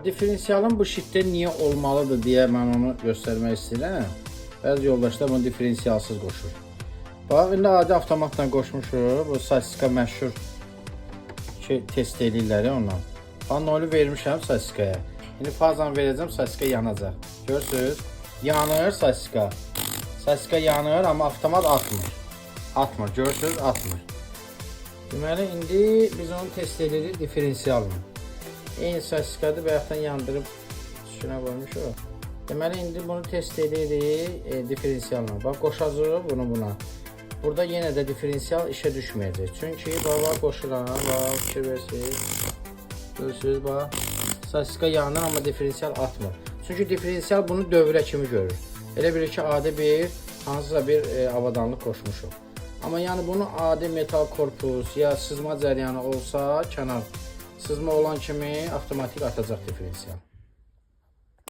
Diferensialın bu şitdə niyə olmalıdır deyə mən onu göstərmək istəyirəm. Bəzi yoldaşlar bunu diferensialsız qoşur. Bax, indi adi avtomatla qoşmuşuq. Bu sasiska məşhur test eləyirlər ondan. Nolu vermişəm sasiskaya. İndi fazan verəcəm, sasiska yanacaq. Görürsünüz? Yanır sasiska. Sasiska yanır, amma avtomat atmır. Atmır, görürsünüz? Atmır. Deməli, indi biz onu test edirik diferensialını. Eyni sasiskadır və yaxud yandırıb üstünə qoymuşuq. Deməli, indi bunu test edirik diferensialına. Bax, qoşacaq bunu buna. Burada yenə də diferensial işə düşməyəcək. Çünki, bax, qoşuram, bax, fikir versiniz. Görürsünüz, bax, sasiska yanır, amma diferensial atmır. Çünki diferensial bunu dövrə kimi görür. Elə bilir ki, adi bir, hansısa bir avadanlıq qoşmuşuq. Amma yəni bunu adi metal korpus ya sızma cəryanı olsa, kənar sızma olan kimi avtomatik atacaq diferensial.